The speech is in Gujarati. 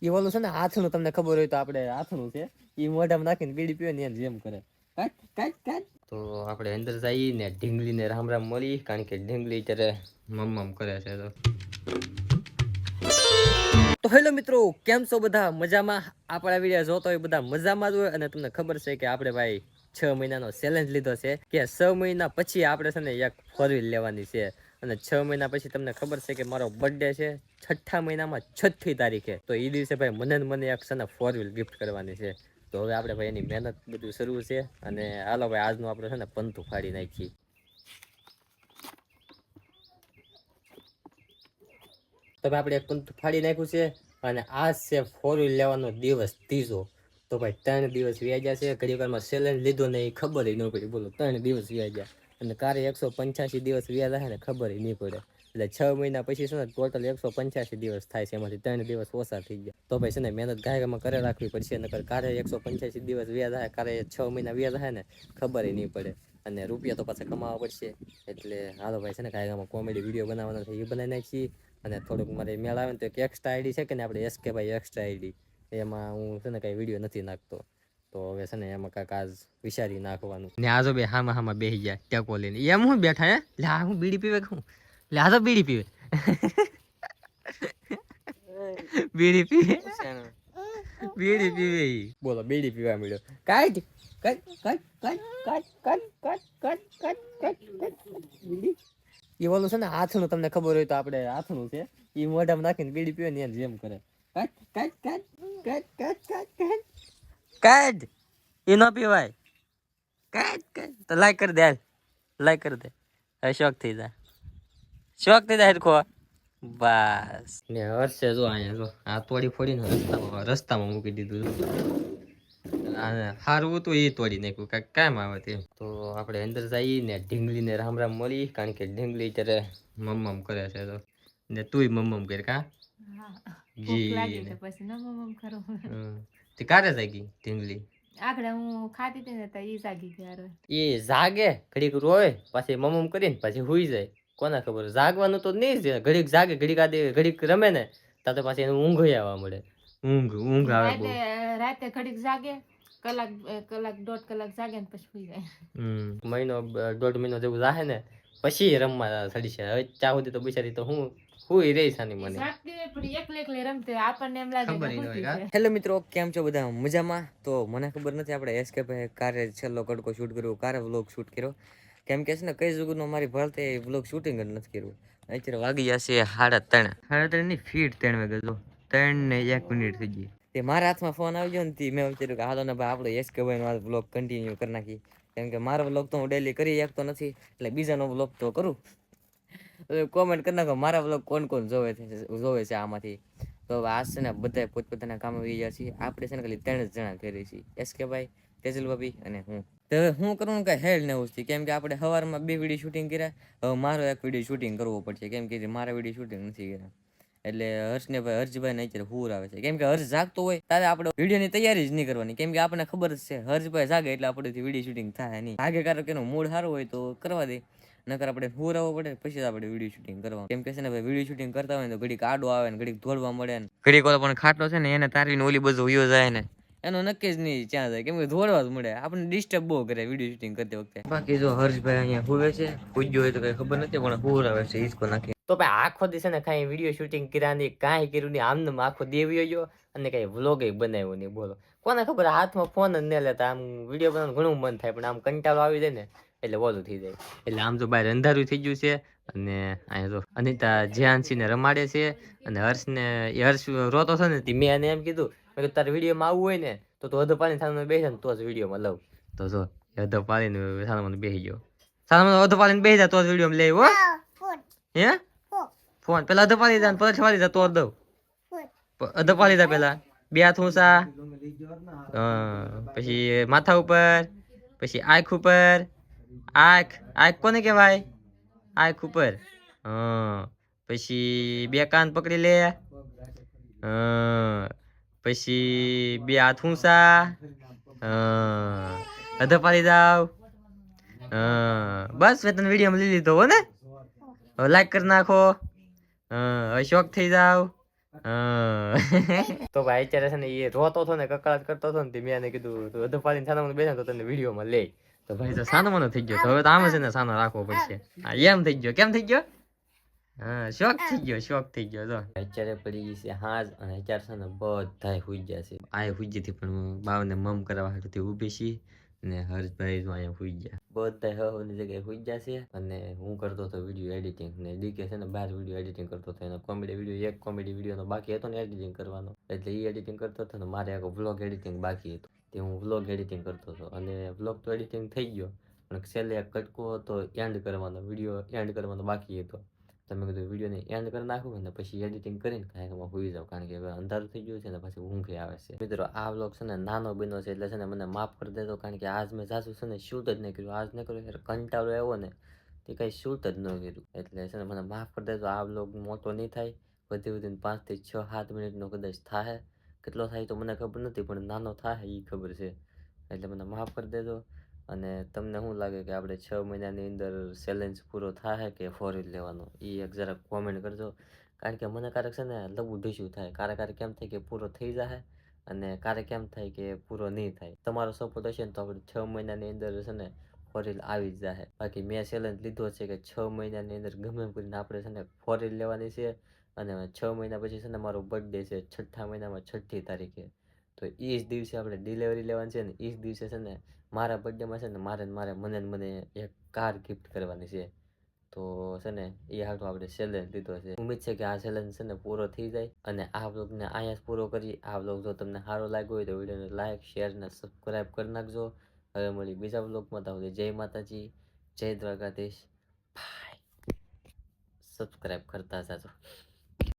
એ ઓલું છે ને આથણું, તમને ખબર હોય તો આપણે આથણું છે એ મોઢામાં નાખીને બીડી પીવે ને જેમ કરે. તો આપણે અંદર જઈએ ને ઢીંગલીને રામ રામ મળી, કારણ કે ઢીંગલી અત્યારે મમ કરે છે. તો હેલો મિત્રો, કેમ છો બધા? મજામાં? આપણા વિડીયો જોતો હોય બધા મજામાં જ હોય. અને તમને ખબર છે કે આપણે ભાઈ 6 મહિનાનો ચેલેન્જ લીધો છે કે 6 મહિના પછી આપણે છે ને એક 4 વ્હીલ લેવાની છે. અને 6 મહિના પછી તમને ખબર છે કે મારો બર્થડે છે 6ઠા મહિનામાં 6ઠી તારીખે. તો એ દિવસે ભાઈ મને એક છે ને 4 વ્હીલ ગિફ્ટ કરવાની છે. તો હવે આપણે ભાઈ એની મહેનત બધું શરૂ છે. અને હાલો ભાઈ આજનું આપણે છે ને પંતું ફાડી નાખી. તમે આપણે એક પંતું ફાડી નાખ્યું છે. અને આજ છે 4 વ્હીલ લેવાનો દિવસ ત્રીજો. તો ભાઈ 3 દિવસ વ્યાજ્યા છે. ઘડી વારમાં ચેલેન્જ લીધો ને એ ખબર ન પડી. બોલો 3 દિવસ વ્યાજ્યા. અને કારે 185 દિવસ વ્યાજ આવે ને ખબર નહીં પડે. એટલે 6 મહિના પછી છે ને ટોટલ 185 દિવસ થાય છે. એમાંથી 3 દિવસ ઓછા થઈ ગયા. તો ભાઈ છે ને મહેનત ગાયમાં કરે રાખવી પડશે. નકર કારે 185 દિવસ વ્યાજ આવે, કારે 6 મહિના વ્યાજ આવે ને ખબર નહીં પડે. અને રૂપિયા તો પાછા કમાવા પડશે. એટલે હાલો ભાઈ છે ને ગાયમાં કોમેડી વિડીયો બનાવવાનો છે એ બનાવી નાખીએ. અને થોડુંક મારે મેળ આવે ને તો એક એક્સ્ટ્રા આઈડી છે કે ને આપણે SK ભાઈ એક્સ્ટ્રા આઈડી, એમાં હું છે ને કાંઈ વિડીયો નથી નાખતો. તો હવે છે ને એમાં કાંઈક આજ વિચારી નાખવાનું. ને આજો બે હામાં બેસી ગયા ટેકો લઈને. એમ હું બેઠા હે લે આ હું બીડી પીવે હું લે આ તો બીડી પીવે બીડી પીવે બીડી પીવે. બોલો બીડી પીવા મળ્યો. કાઢ કાઢ કાઢ કાઢ કાઢ કાઢ કાઢ કાઢ કાઢ કાઢ બીડી. એ ઓલું છે ને આથણું, તમને ખબર હોય તો આપણે આથણું છે એ મોઢામાં નાખીને બીડી પીવે ને જેમ કરે. કાઢ કાઢ કાઢ કાઢ કાઢ કાઢ કાઢ કાઢ. એ ન પીવાય. કાઢ કાઢ. તો લાઈક કરી દે, લાઈક કરી દે. હવે શોખ થઈ જાય, શોખ થઈ જાય ખો. બસ ને હર્ષે જો અહીંયા જો આ તોડી ફોડીને રસ્તામાં મૂકી દીધું. હારવું તો એ તોડી નાખ્યું, કાંઈક કામ આવે તે. તો આપણે અંદર જઈએ ને ઢીંગલીને રામ રામ મળી, કારણ કે ઢીંગલી અત્યારે મમ કરે છે. તો ને તુંય મમ કર કા જી તે કારે જાગી ઢીંગલી? આગળ હું ખાતી હતી ને તો એ જાગી ગયા. એ જાગે ઘડીક રોય પછી મમ કરીને પછી હુઈ જાય. કોના ખબર, જાગવાનું તો નહીં જ. ઘડીક જાગે ઘડીક આદે ઘડીક રમે ને તાતે પાછી એને ઊંઘ આવવા મળે. ઊંઘ આવે બહુ. રાતે ઘડીક જાગે કલાક દોઢ કલાક જાગે ને પછી સુઈ જાય. મહિનો 1.5 મહિનો જેવું જાહે ને પછી રમવા ચડી છે. હવે ચા સુધી તો બિચારી તો હું હુઈ રહી સાની મને. હેલો મિત્રો, કેમ છો બધા? મજામાં? તો મને ખબર નથી આપણે SK ભાઈ કારે છેલ્લો કડકો શૂટ કર્યો, કારે વ્લોગ શૂટ કર્યો. કેમ કે છે ને કઈ જુગનો મારી ભરતે વ્લોગ શૂટિંગ જ નથી કર્યું. અત્યારે વાગી જશે 3:30. 3:30 ની ફીટ 3 વાગે જો 3 ને 1 મિનિટ થઈ ગઈ. તે મારા હાથમાં ફોન આવી ગયો ને મેં વિચાર્યું કે હાલો ને ભાઈ આપણે SK ભાઈ નો વ્લોગ કન્ટિન્યુ કરી નાખી. કેમ કે મારો વ્લોગ તો હું ડેલી કરી શકતો નથી, એટલે બીજાનો વ્લોગ તો કરું. કોમેન્ટ કરી નાખો મારા વ્લોગ કોણ કોણ જોવે છે આમાંથી. તો આજ છે ને બધા પોતપોતાના કામ આવી ગયા છીએ. આપણે છે ને ખાલી 3 જણા કરી છીએ, SK ભાઈ, તેજલ ભાભી અને હું. તો હવે હું કરવાનું કઈ હેડ ને ઉસથી, કેમ કે આપણે સવારમાં 2 વિડીયો શૂટિંગ કર્યા. હવે મારો એક વિડીયો શૂટિંગ કરવો પડશે, કેમ કે મારા વિડીયો શૂટિંગ નથી કર્યા. એટલે હર્ષભાઈ ને અત્યારે હુર આવે છે. કેમ કે હર્ષ જાગતો હોય ત્યારે આપણે વિડીયોની તૈયારી જ નહીં કરવાની. કેમ કે આપણને ખબર જ છે હર્ષભાઈ જાગે એટલે આપણેથી વિડીયો શૂટિંગ થાય નહીં. આગે કારણ કે એનો મૂડ સારો હોય તો કરવા દે, નકર આપણે હુર આવવો પડે પછી આપણે વિડીયો શૂટિંગ કરવાનું. કેમ કે છે ને ભાઈ વિડીયો શૂટિંગ કરતા હોય ને તો ઘડીક આડો આવે ને ઘડીક ધોળવા મળે ને ઘડીક ઓલો પણ ખાટલો છે ને એને તારીને ઓલી બધું વયો જાય ને એનો નક્કી જ નહીં ક્યાં જાય. કેમ કે ધોળવા જ મળે, આપણને ડિસ્ટર્બ બહુ કરે વિડીયો શૂટિંગ કરતી વખતે. બાકી જો હર્ષભાઈ અહીંયા હુવે છે, પૂજ્યો હોય તો કઈ ખબર નથી પણ હુર આવે છે ઈસકો નાખી. તો ભાઈ આખો દિવસ ને કાંઈ વિડીયો શૂટિંગ કર્યા નહીં, કાંઈ કર્યું નહીં, આમને આખો દેવ્યો ગયો અને કાંઈ વ્લોગ બનાવ્યો નહીં. બોલો કોને ખબર, હાથમાં ફોન જ ન લેતા. આમ વિડીયો બનાવવાનું ઘણું મન થાય પણ આમ કંટાળો આવી જાય ને એટલે ઓલું થઈ જાય. એટલે આમ તો બહાર અંધારું થઈ ગયું છે. અને અહીંયા તો અનિતા જ્યાંશીને રમાડે છે. અને હર્ષ રોતો છે ને મેં એને એમ કીધું મેં તારે વિડીયોમાં આવવું હોય ને તો તું અધો પાડીને સામે બેસી ને તો જ વિડીયોમાં લઉં. તો જો અધો પાડીને સામે બેસી ગયો. સામે અધો પાડીને બેસી જાય તો જ વિડીયોમાં લે. હો હે ફોન પેલા અધો પાડી જાય પછી વાળી જાય તો દઉં. અધો પાડી જાય પેલા 2 હાથ ઊંચા, પછી માથા ઉપર, પછી આંખ ઉપર. આંખ કોને કહેવાય? આંખ ઉપર. પછી 2 કાન પકડી લે, પછી 2 હાથ ઊંચા, અધો પાડી જાવ. બસ મેં તને વિડીયોમાં લઈ લીધો હો ને. હવે લાઈક કરી નાખો. હવે શોખ થઈ જાવ. તો ભાઈ અત્યારે છે ને એ રોતો હતો ને કકળાટ કરતો હતો ને તે મેં એને કીધું તું અધુ પાડીને સાનામાં બેસે તો તને વિડીયોમાં લે. તો ભાઈ તો સાનામાં થઈ ગયો. તો હવે તો આમ છે ને સાનો રાખવો પડશે. હા એમ થઈ ગયો. કેમ થઈ ગયો? હા શોખ થઈ ગયો, શોખ થઈ ગયો. તો અત્યારે પડી ગઈ છે હાજ અને અત્યારે છે ને બધાય હુઈ ગયા છે. આ હુઈ જતી પણ બાવને મમ કરવા હાટુથી ઊભી છી ને હર્ષભાઈ જો અહીંયા હુઈ ગયા. બધાય હવાની જગ્યાએ હુઈ ગયા છે અને હું કરતો હતો વિડીયો એડિટિંગ ને ડીકે છે ને બહાર વિડીયો એડિટિંગ કરતો હતો. એનો કોમેડી વિડીયો એક કોમેડી વિડીયોનો બાકી હતો ને એડિટિંગ કરવાનો. એટલે એ એડિટિંગ કરતો હતો ને મારે આખો વ્લોગ એડિટિંગ બાકી હતું. તે હું વ્લોગ એડિટિંગ કરતો હતો અને વ્લોગ તો એડિટિંગ થઈ ગયો પણ છેલ્લે એક કટકો હતો એન્ડ કરવાનો, વિડીયો એન્ડ કરવાનો બાકી હતો. તમે કીધું વિડીયોને એન્ડ કરી નાખું ને પછી એડિટિંગ કરીને કાંઈકમાં હોઈ જાવ કારણ કે હવે અંધારું થઈ ગયું છે ને પછી ઊંઘે આવે છે. મિત્રો આ વ્લોગ છે ને નાનો બન્યો છે એટલે છે ને મને માફ કરી દેજો કારણ કે આજ મેં જાજુ છે ને શૂટ જ નહીં કર્યું. આજ નહીં કર્યું એટલે કંટાળો આવ્યો ને તે કંઈ શૂટ જ ન કર્યું એટલે છે ને મને માફ કરી દેજો. આ વ્લોગ મોટો નહીં થાય, વધીને 5 થી 6 7 મિનિટનો કદાચ થાય. કેટલો થાય તો મને ખબર નથી પણ નાનો થાય એ ખબર છે એટલે મને માફ કરી દેજો. અને તમને શું લાગે કે આપણે 6 મહિનાની અંદર ચેલેન્જ પૂરો થાય કે 4 વ્હીલ લેવાનો એ એક જરાક કોમેન્ટ કરજો કારણ કે મને ક્યારેક છે ને લબુ ઢીસું થાય. ક્યારેક કેમ થાય કે પૂરો થઈ જાય અને ક્યારેક કેમ થાય કે પૂરો નહીં થાય. તમારો સપોર્ટ હશે ને તો આપણે 6 મહિનાની અંદર છે ને 4 વ્હીલ આવી જ જાય. બાકી મેં ચેલેન્જ લીધો છે કે 6 મહિનાની અંદર ગમે એમ કરીને આપણે છે ને 4 વ્હીલ લેવાની છે અને 6 મહિના પછી છે ને મારો બર્થડે છે 6થા મહિનામાં 6ઠી તારીખે. તો એ જ દિવસે આપણે ડિલિવરી લેવાની છે ને એ જ દિવસે છે ને મારા બર્થડેમાં છે ને મને એક કાર ગિફ્ટ કરવાની છે. તો છે ને એ હાટું આપણે ચેલેન્જ લીધો છે. ઉમ્મીદ છે કે આ ચેલેન્જ છે ને પૂરો થઈ જાય અને આ વ્લોગને અહીંયા જ પૂરો કરી. આ વ્લોગ જો તમને સારો લાગ્યો હોય તો વિડીયોને લાઈક શેર ને સબસ્ક્રાઈબ કરી નાખજો. હવે મળી બીજા વ્લોગમાં. તો જય માતાજી, જય દ્વારકાધીશ. બાય. સબસ્ક્રાઈબ કરતા જાજો.